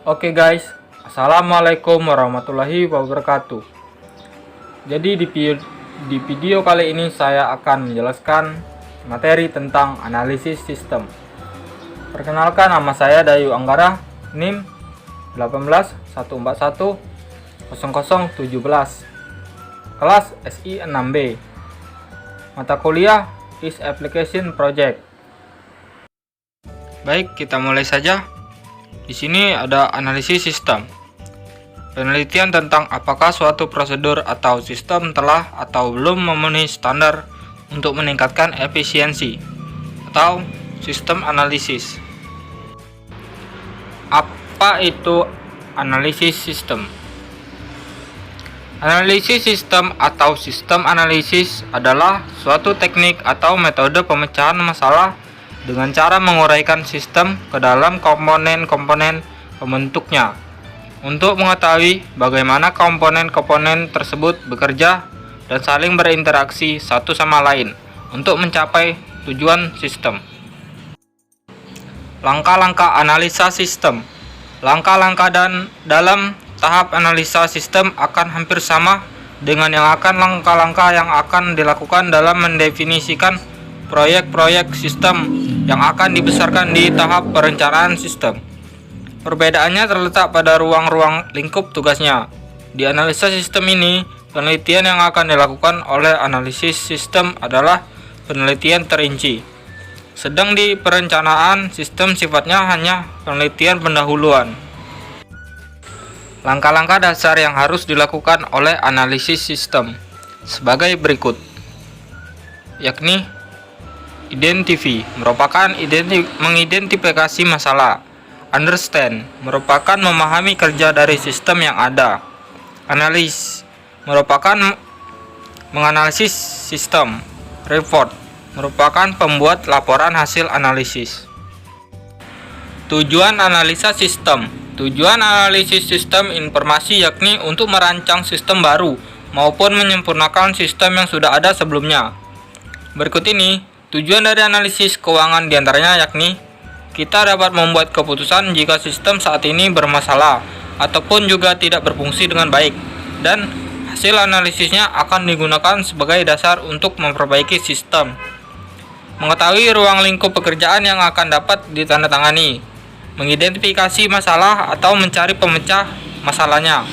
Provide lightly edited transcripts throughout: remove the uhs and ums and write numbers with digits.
Oke guys, Assalamualaikum warahmatullahi wabarakatuh. Jadi di video kali ini saya akan menjelaskan materi tentang analisis sistem. Perkenalkan, nama saya Dayu Anggara, NIM 18141 0017, kelas SI 6B. Mata kuliah is Application Project. Baik, kita mulai saja. Di sini ada analisis sistem. Penelitian tentang apakah suatu prosedur atau sistem telah atau belum memenuhi standar untuk meningkatkan efisiensi, atau sistem analisis. Apa itu analisis sistem? Analisis sistem atau sistem analisis adalah suatu teknik atau metode pemecahan masalah dengan cara menguraikan sistem ke dalam komponen-komponen pembentuknya untuk mengetahui bagaimana komponen-komponen tersebut bekerja dan saling berinteraksi satu sama lain untuk mencapai tujuan sistem. Langkah-langkah analisa sistem. Langkah-langkah dalam tahap analisa sistem akan hampir sama dengan langkah-langkah yang akan dilakukan dalam mendefinisikan proyek-proyek sistem yang akan dibesarkan di tahap perencanaan sistem. Perbedaannya terletak pada ruang-ruang lingkup tugasnya. Di analisa sistem ini, penelitian yang akan dilakukan oleh analisis sistem adalah penelitian terinci. Sedang di perencanaan sistem sifatnya hanya penelitian pendahuluan. Langkah-langkah dasar yang harus dilakukan oleh analisis sistem sebagai berikut, yakni identify merupakan mengidentifikasi masalah. Understand merupakan memahami kerja dari sistem yang ada. Analysis merupakan menganalisis sistem. Report merupakan pembuat laporan hasil analisis. Tujuan analisa sistem. Tujuan analisis sistem informasi yakni untuk merancang sistem baru maupun menyempurnakan sistem yang sudah ada sebelumnya. Berikut ini tujuan dari analisis keuangan diantaranya yakni kita dapat membuat keputusan jika sistem saat ini bermasalah ataupun juga tidak berfungsi dengan baik, dan hasil analisisnya akan digunakan sebagai dasar untuk memperbaiki sistem. Mengetahui ruang lingkup pekerjaan yang akan dapat ditandatangani, mengidentifikasi masalah atau mencari pemecah masalahnya,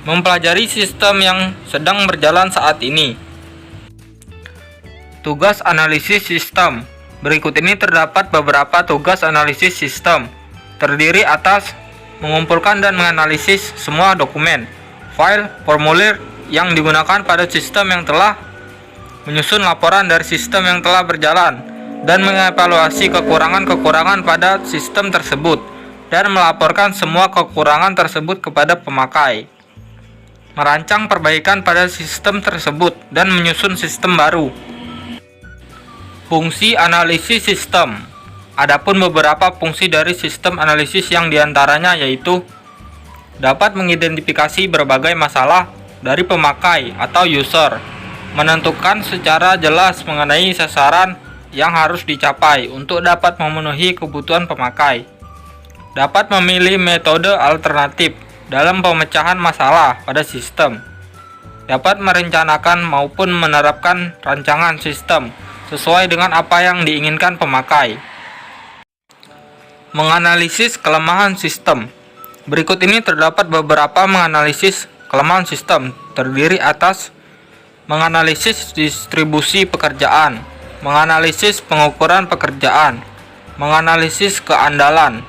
mempelajari sistem yang sedang berjalan saat ini. Tugas analisis sistem. Berikut ini terdapat beberapa tugas analisis sistem. Terdiri atas mengumpulkan dan menganalisis semua dokumen, file, formulir yang digunakan pada sistem yang telah menyusun laporan dari sistem yang telah berjalan dan mengevaluasi kekurangan-kekurangan pada sistem tersebut dan melaporkan semua kekurangan tersebut kepada pemakai. Merancang perbaikan pada sistem tersebut dan menyusun sistem baru. Fungsi analisis sistem. Adapun beberapa fungsi dari sistem analisis yang diantaranya yaitu dapat mengidentifikasi berbagai masalah dari pemakai atau user, menentukan secara jelas mengenai sasaran yang harus dicapai untuk dapat memenuhi kebutuhan pemakai, dapat memilih metode alternatif dalam pemecahan masalah pada sistem, dapat merencanakan maupun menerapkan rancangan sistem sesuai dengan apa yang diinginkan pemakai. Menganalisis kelemahan sistem. Berikut ini terdapat beberapa menganalisis kelemahan sistem, terdiri atas menganalisis distribusi pekerjaan, menganalisis pengukuran pekerjaan, menganalisis keandalan,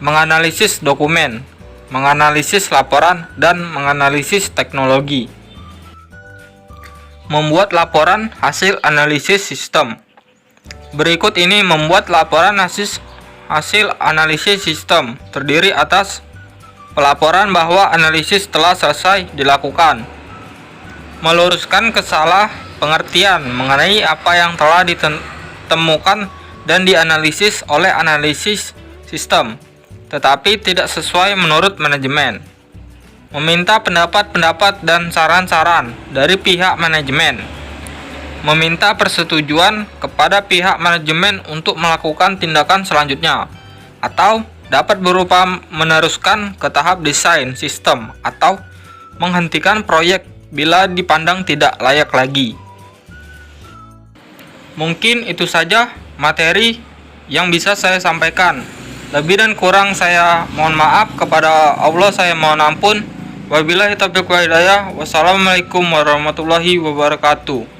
menganalisis dokumen, menganalisis laporan, dan menganalisis teknologi. Membuat laporan hasil analisis sistem. Berikut ini membuat laporan hasil analisis sistem, terdiri atas pelaporan bahwa analisis telah selesai dilakukan, meluruskan kesalah pengertian mengenai apa yang telah ditemukan dan dianalisis oleh analisis sistem, tetapi tidak sesuai menurut manajemen. Meminta pendapat-pendapat dan saran-saran dari pihak manajemen. Meminta persetujuan kepada pihak manajemen untuk melakukan tindakan selanjutnya, atau dapat berupa meneruskan ke tahap desain sistem atau menghentikan proyek bila dipandang tidak layak lagi. Mungkin itu saja materi yang bisa saya sampaikan. Lebih dan kurang saya mohon maaf, kepada Allah saya mohon ampun. Wabillahi taufiq wal hidayah. Wassalamualaikum warahmatullahi wabarakatuh.